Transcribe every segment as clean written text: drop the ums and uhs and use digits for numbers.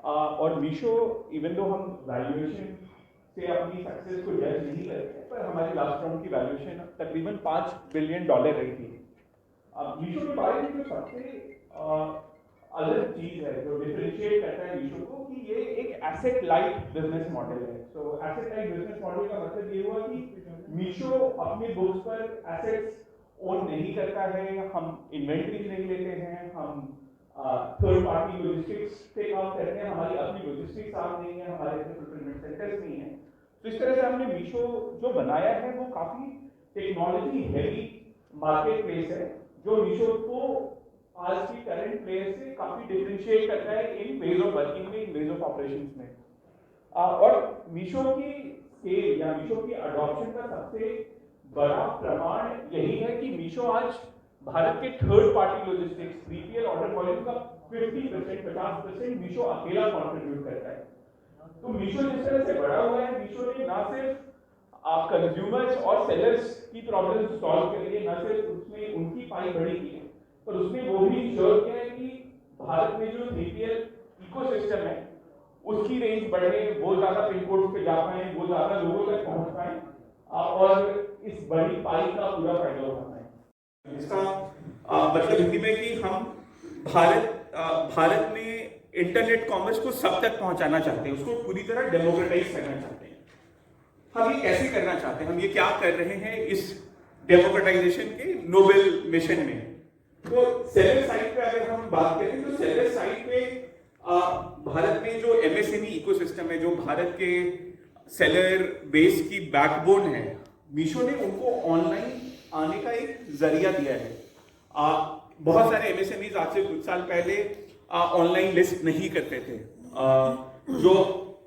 और Meesho even though हम valuation से अपनी सक्सेस को जज नहीं करते, पर हमारी लास्ट राउंड की वैल्यूएशन तकरीबन $5 बिलियन रही थी। मीशो के बारे में जो सबसे अलग चीज है जो डिफरेंशिएट करता है मीशो को, कि ये एक एसेट लाइट बिजनेस मॉडल है। तो एसेट लाइट बिजनेस मॉडल का मतलब ये हुआ कि मीशो अपने बुक्स पर एसेट्स ओन नहीं करता है, हम इन्वेंट्री नहीं लेते हैं, हम थर्ड पार्टी लॉजिस्टिक्स पे काम करते हैं, हमारी अपनी लॉजिस्टिक्स आर्म नहीं है, हमारे अपने फुलफिलमेंट सेंटर्स नहीं है। तो इस तरह से हमने मीशो जो बनाया है वो काफी टेक्नोलॉजी हेवी मार्केट प्लेस है, जो मीशो को आज की करंट प्लेयर से काफी डिफरेंशिएट करता है इन वेज ऑफ वर्किंग में, इन वेज ऑफ ऑपरेशंस में। और मीशो की स्केल या मीशो की अडॉप्शन का सबसे बड़ा प्रमाण यही है कि मीशो आज भारत के third party logistics 3PL order volume का 50% मीशो अकेला कंट्रीब्यूट करता है। तो मीशो जिस तरह से बड़ा हुआ है, मीशो ने ना सिर्फ कंज्यूमर्स और सेलर्स की प्रॉब्लम सॉल्व करी है, ना सिर्फ उसमें उनकी पाई बड़ी की है, पर उसने वो भी इंश्योर किया है कि भारत में जो 3PL इकोसिस्टम है उसकी रेंज बढ़े, वो ज्यादा पिन कोड पे जा पाए, वो ज्यादा लोगों तक पहुंच पाए और इस बड़ी पाई का पूरा फायदा उठा पाए। इसका मतलब हिंदी में कि हम भारत में इंटरनेट कॉमर्स को सब तक पहुंचाना चाहते हैं, उसको पूरी तरह डेमोक्रेटाइज करना चाहते हैं। हम ये कैसे करना चाहते हैं, हम ये क्या कर रहे हैं इस डेमोक्रेटाइजेशन के नोबेल मिशन में। तो सेलर साइड पे अगर हम बात करें तो सेलर साइड पे भारत में जो MSME इकोसिस्टम है, जो भारत के सेलर बेस की बैकबोन है, मीशो ने उनको ऑनलाइन आने का एक जरिया दिया है। बहुत सारे MSMEs आज से कुछ साल पहले ऑनलाइन लिस्ट नहीं करते थे, जो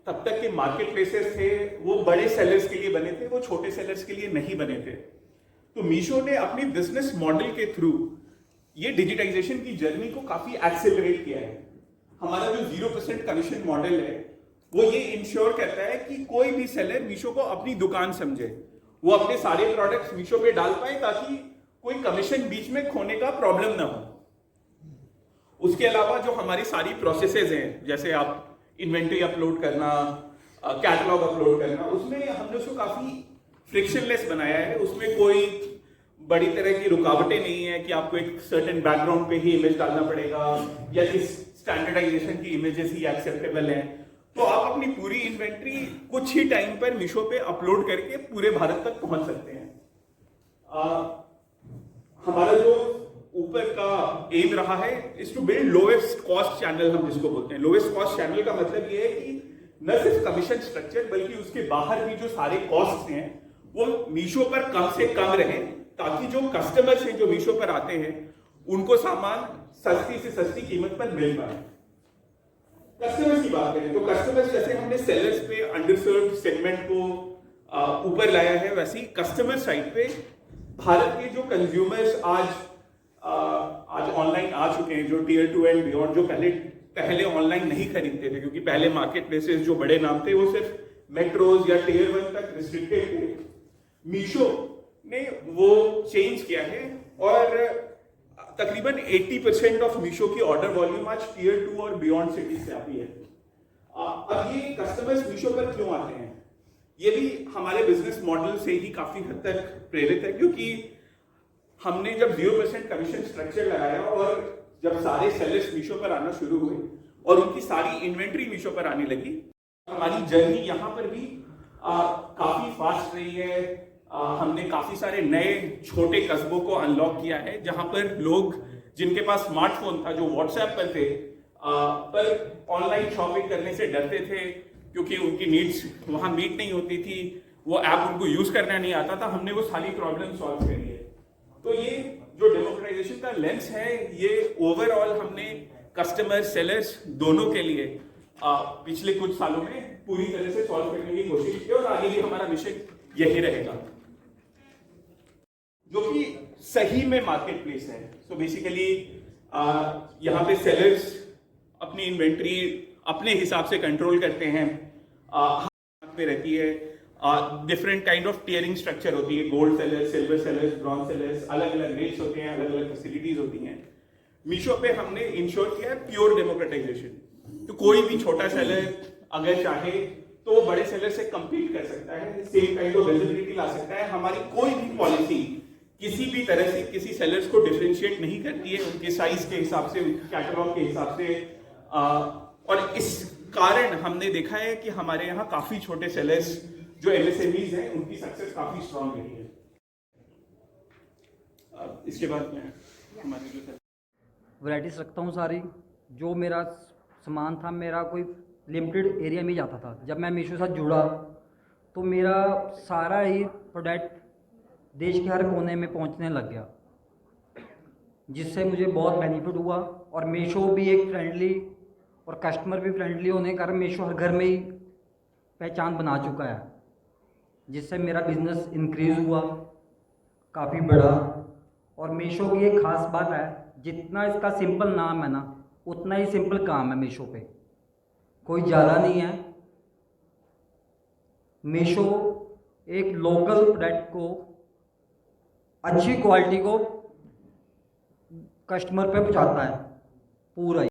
तब तक के मार्केट प्लेसेस थे वो बड़े सेलर्स के लिए बने थे, वो छोटे सेलर्स के लिए नहीं बने थे। तो मीशो ने अपनी बिजनेस मॉडल के थ्रू ये डिजिटाइजेशन की जर्नी को काफी एक्सेलरेट किया है। हमारा जो 0% कमीशन मॉडल है वो ये इंश्योर करता है कि कोई भी सेलर मीशो को अपनी दुकान समझे, वो अपने सारे प्रोडक्ट्स मीशो पे डाल पाए ताकि कोई कमीशन बीच में खोने का प्रॉब्लम ना हो। उसके अलावा जो हमारी सारी प्रोसेसेस हैं, जैसे आप इन्वेंट्री अपलोड करना, कैटलॉग अपलोड करना, उसमें हमने उसको काफी फ्रिक्शनलेस बनाया है। उसमें कोई बड़ी तरह की रुकावटें नहीं है कि आपको एक सर्टेन बैकग्राउंड पे ही इमेज डालना पड़ेगा या इस स्टैंडर्डाइजेशन की इमेजेस ही एक्सेप्टेबल हैं। तो आप अपनी पूरी इन्वेंट्री कुछ ही टाइम पर मीशो पे अपलोड करके पूरे भारत तक पहुंच सकते हैं। हमारा जो ऊपर का एम रहा है is to build lowest cost channel, हम जिसको बोलते हैं। लोएस्ट कॉस्ट चैनल का मतलब ये है कि न सिर्फ कमीशन स्ट्रक्चर बल्कि उसके बाहर भी जो सारे कॉस्ट हैं वो मीशो पर कम से कम रहे, ताकि जो कस्टमर्स हैं जो मीशो पर आते हैं उनको सामान सस्ती से सस्ती कीमत पर मिल पाए। कस्टमर्स की बात करें तो कस्टमर्स, जैसे हमने सेलर्स पे अंडरसर्व्ड सेगमेंट को ऊपर लाया है, वैसे ही कस्टमर साइड पे भारत के जो कंज्यूमर्स आज ऑनलाइन आ चुके हैं, जो टियर 2 एंड बियॉन्ड, जो पहले ऑनलाइन नहीं खरीदते थे क्योंकि पहले मार्केट प्लेसेस जो बड़े नाम थे वो सिर्फ मेट्रोज या टियर 1 तक रिस्ट्रिक्टेड थे। मीशो ने वो चेंज किया है और तकरीबन 80% ऑफ मीशो की ऑर्डर वॉल्यूम आज टियर 2 और बियॉन्ड सिटीज से आती है। अब ये कस्टमर्स मीशो पर क्यों आते हैं, ये भी हमारे बिजनेस मॉडल से ही काफी हद तक प्रेरित है, क्योंकि हमने जब 0% कमीशन स्ट्रक्चर लगाया और जब सारे सेलर्स मीशो पर आना शुरू हुए और उनकी सारी इन्वेंट्री मीशो पर आने लगी, हमारी जर्नी यहाँ पर भी काफी फास्ट रही है। हमने काफी सारे नए छोटे कस्बों को अनलॉक किया है, जहां पर लोग जिनके पास स्मार्टफोन था, जो व्हाट्सएप पर थे, पर ऑनलाइन शॉपिंग करने से डरते थे क्योंकि उनकी नीड्स वहां मीट नहीं होती थी, वो ऐप उनको यूज करना नहीं आता था। हमने वो सारी प्रॉब्लम सॉल्व करी है। तो ये जो डेमोक्रेटाइजेशन का लेंस है, ये ओवरऑल हमने कस्टमर सेलर्स दोनों के लिए पिछले कुछ सालों में पूरी तरह से सॉल्व करने की कोशिश की और आगे भी हमारा मिशन यही रहेगा, जो कि सही में मार्केट प्लेस है। सो बेसिकली यहाँ पे सेलर्स अपनी इन्वेंट्री अपने हिसाब से कंट्रोल करते हैं, पे रहती है। Different kind of tearing structure होती है, gold sellers, silver sellers, bronze sellers, अलग अलग रेट्स होते हैं, अलग अलग फैसिलिटीज होती हैं। मीशो पे हमने इंश्योर किया है प्योर डेमोक्रेटाइजेशन। तो कोई भी छोटा सेलर अगर चाहे तो बड़े सेलर से compete कर सकता है, सेम काइंड ऑफ विजिबिलिटी ला सकता है। हमारी कोई भी पॉलिसी किसी भी तरह से किसी सेलर्स को डिफरेंशिएट नहीं करती है उनके साइज के हिसाब से, कैटलॉग के हिसाब से। और इस कारण हमने देखा है कि हमारे यहाँ काफी छोटे सेलर्स जो MSMEs हैं उनकी सक्सेस काफी स्ट्रांग रही है। इसके बाद में हमारे जो वैराइटीज रखता हूँ सारी। जो मेरा सामान था मेरा कोई लिमिटेड एरिया में ही जाता था। जब मैं मीशो के साथ जुड़ा तो मेरा सारा ही प्रोडक्ट देश के हर कोने में पहुंचने लग गया, जिससे मुझे बहुत बेनिफिट हुआ। और मीशो भी एक फ्रेंडली और कस्टमर भी फ्रेंडली होने के कारण मीशो हर घर में ही पहचान बना चुका है, जिससे मेरा बिज़नेस इंक्रीज़ हुआ काफ़ी बड़ा। और मीशो की एक ख़ास बात है, जितना इसका सिंपल नाम है ना उतना ही सिंपल काम है मीशो पे, कोई ज़्यादा नहीं है। मीशो एक लोकल प्रोडक्ट को अच्छी क्वालिटी को कस्टमर पे पहुंचाता है पूरा ही।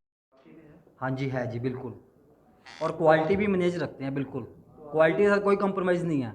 हाँ जी, है जी, बिल्कुल। और क्वालिटी भी मैनेज रखते हैं, बिल्कुल क्वालिटी के साथ कोई कंप्रोमाइज़ नहीं है।